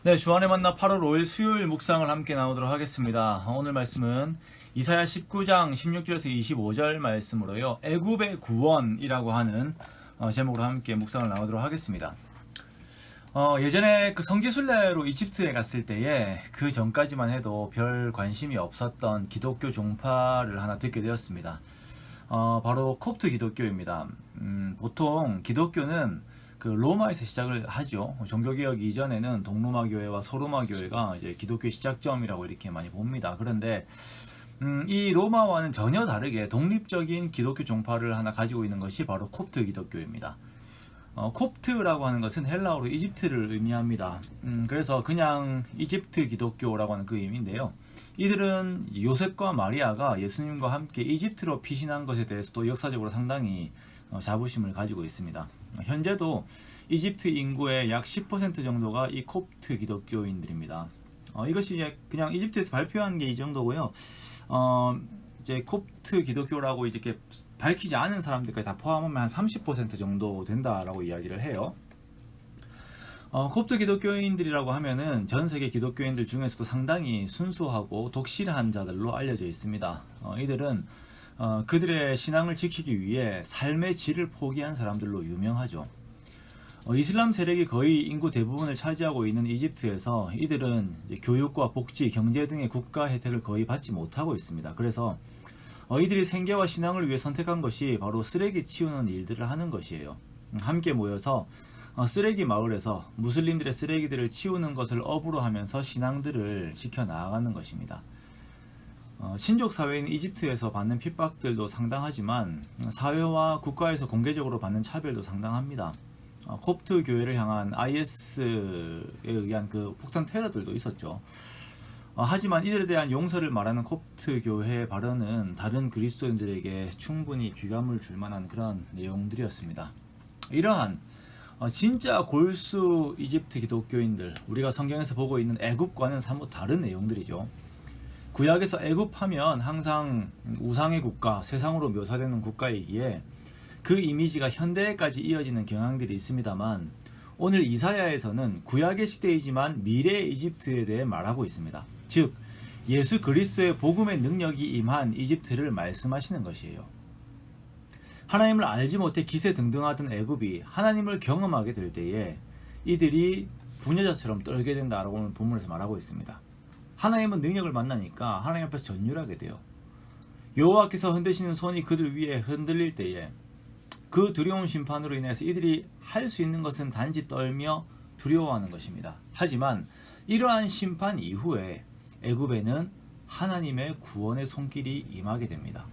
네, 주안의 만나 8월 5일 수요일 묵상을 함께 나누도록 하겠습니다. 오늘 말씀은 이사야 19장 16절에서 25절 말씀으로요. 애굽의 구원이라고 하는 제목으로 함께 묵상을 나누도록 하겠습니다. 예전에 그 성지순례로 이집트에 갔을 때에 그 전까지만 해도 별 관심이 없었던 기독교 종파를 하나 듣게 되었습니다. 바로 콥트 기독교입니다. 보통 기독교는 그 로마에서 시작을 하죠. 종교개혁 이전에는 동로마 교회와 서로마 교회가 이제 기독교 시작점이라고 이렇게 많이 봅니다. 그런데 이 로마와는 전혀 다르게 독립적인 기독교 종파를 하나 가지고 있는 것이 바로 콥트 기독교입니다. 콥트라고 하는 것은 헬라어로 이집트를 의미합니다. 그래서 그냥 이집트 기독교라고 하는 그 의미인데요. 이들은 요셉과 마리아가 예수님과 함께 이집트로 피신한 것에 대해서도 역사적으로 상당히 자부심을 가지고 있습니다. 현재도 이집트 인구의 약 10% 정도가 이 콥트 기독교인들입니다. 이것이 그냥 이집트에서 발표한 게 이 정도고요. 이제 콥트 기독교라고 이렇게 밝히지 않은 사람들까지 다 포함하면 한 30% 정도 된다라고 이야기를 해요. 콥트 기독교인들이라고 하면은 전 세계 기독교인들 중에서도 상당히 순수하고 독실한 자들로 알려져 있습니다. 이들은 그들의 신앙을 지키기 위해 삶의 질을 포기한 사람들로 유명하죠. 이슬람 세력이 거의 인구 대부분을 차지하고 있는 이집트에서 이들은 교육과 복지, 경제 등의 국가 혜택을 거의 받지 못하고 있습니다. 그래서 이들이 생계와 신앙을 위해 선택한 것이 바로 쓰레기 치우는 일들을 하는 것이에요. 함께 모여서 쓰레기 마을에서 무슬림들의 쓰레기들을 치우는 것을 업으로 하면서 신앙들을 지켜나가는 것입니다. 신족 사회인 이집트에서 받는 핍박들도 상당하지만 사회와 국가에서 공개적으로 받는 차별도 상당합니다. 콥트 교회를 향한 IS에 의한 그 폭탄 테러들도 있었죠. 하지만 이들에 대한 용서를 말하는 콥트 교회의 발언은 다른 그리스도인들에게 충분히 귀감을 줄 만한 그런 내용들이었습니다. 이러한 진짜 골수 이집트 기독교인들, 우리가 성경에서 보고 있는 애굽과는 사뭇 다른 내용들이죠. 구약에서 애굽하면 항상 우상의 국가, 세상으로 묘사되는 국가이기에 그 이미지가 현대에까지 이어지는 경향들이 있습니다만, 오늘 이사야에서는 구약의 시대이지만 미래의 이집트에 대해 말하고 있습니다. 즉 예수 그리스도의 복음의 능력이 임한 이집트를 말씀하시는 것이에요. 하나님을 알지 못해 기세등등하던 애굽이 하나님을 경험하게 될 때에 이들이 부녀자처럼 떨게 된다라고 오늘 본문에서 말하고 있습니다. 하나님은 능력을 만나니까 하나님 앞에서 전율하게 돼요. 여호와께서 흔드시는 손이 그들 위에 흔들릴 때에 그 두려운 심판으로 인해서 이들이 할 수 있는 것은 단지 떨며 두려워하는 것입니다. 하지만 이러한 심판 이후에 애굽에는 하나님의 구원의 손길이 임하게 됩니다.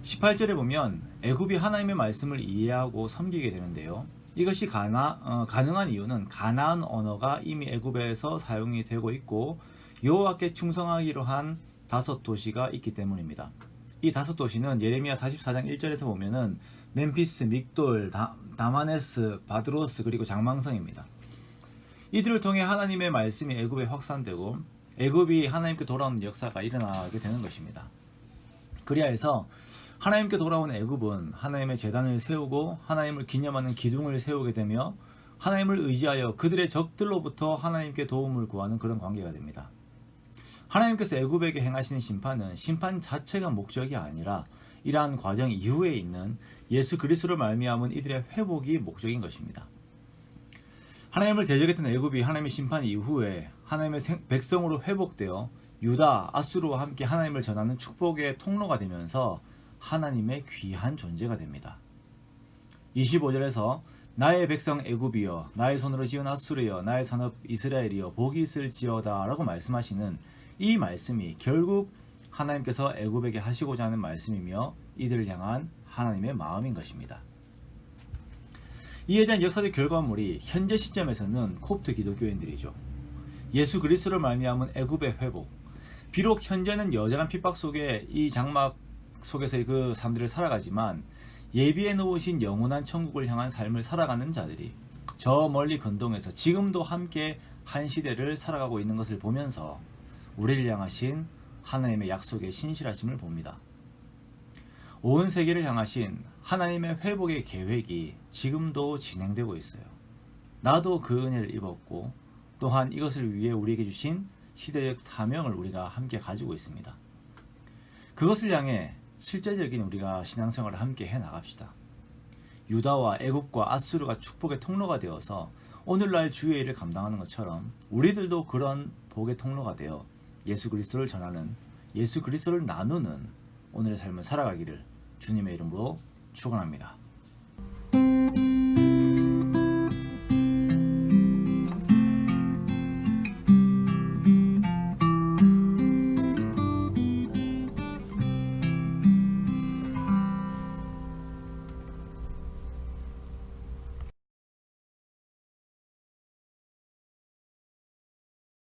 18절에 보면 애굽이 하나님의 말씀을 이해하고 섬기게 되는데요. 이것이 가능한 이유는 가나안 언어가 이미 애굽에서 사용이 되고 있고 여호와께 충성하기로 한 5도시가 있기 때문입니다. 이 5도시는 예레미야 44장 1절에서 보면은 멤피스, 믹돌, 다마네스, 바드로스 그리고 장망성입니다. 이들을 통해 하나님의 말씀이 애굽에 확산되고 애굽이 하나님께 돌아오는 역사가 일어나게 되는 것입니다. 그리하여서 하나님께 돌아온 애굽은 하나님의 제단을 세우고 하나님을 기념하는 기둥을 세우게 되며 하나님을 의지하여 그들의 적들로부터 하나님께 도움을 구하는 그런 관계가 됩니다. 하나님께서 애굽에게 행하시는 심판은 심판 자체가 목적이 아니라 이러한 과정 이후에 있는 예수 그리스도를 말미암은 이들의 회복이 목적인 것입니다. 하나님을 대적했던 애굽이 하나님의 심판 이후에 하나님의 백성으로 회복되어 유다, 아수르와 함께 하나님을 전하는 축복의 통로가 되면서 하나님의 귀한 존재가 됩니다. 25절에서 나의 백성 애굽이여, 나의 손으로 지은 아수르여, 나의 산업 이스라엘이여, 복이 있을지어다 라고 말씀하시는 이 말씀이 결국 하나님께서 애굽에게 하시고자 하는 말씀이며 이들을 향한 하나님의 마음인 것입니다. 이에 대한 역사적 결과물이 현재 시점에서는 콥트 기독교인들이죠. 예수 그리스도를 말미암은 애굽의 회복, 비록 현재는 여전한 핍박 속에 이 장막 속에서의 그 삶들을 살아가지만 예비해 놓으신 영원한 천국을 향한 삶을 살아가는 자들이 저 멀리 건동에서 지금도 함께 한 시대를 살아가고 있는 것을 보면서 우리를 향하신 하나님의 약속의 신실하심을 봅니다. 온 세계를 향하신 하나님의 회복의 계획이 지금도 진행되고 있어요. 나도 그 은혜를 입었고 또한 이것을 위해 우리에게 주신 시대적 사명을 우리가 함께 가지고 있습니다. 그것을 향해 실제적인 우리가 신앙생활을 함께 해나갑시다. 유다와 애굽과 아수르가 축복의 통로가 되어서 오늘날 주의 일을 감당하는 것처럼 우리들도 그런 복의 통로가 되어 예수 그리스도를 전하는, 예수 그리스도를 나누는 오늘의 삶을 살아가기를 주님의 이름으로 축원합니다.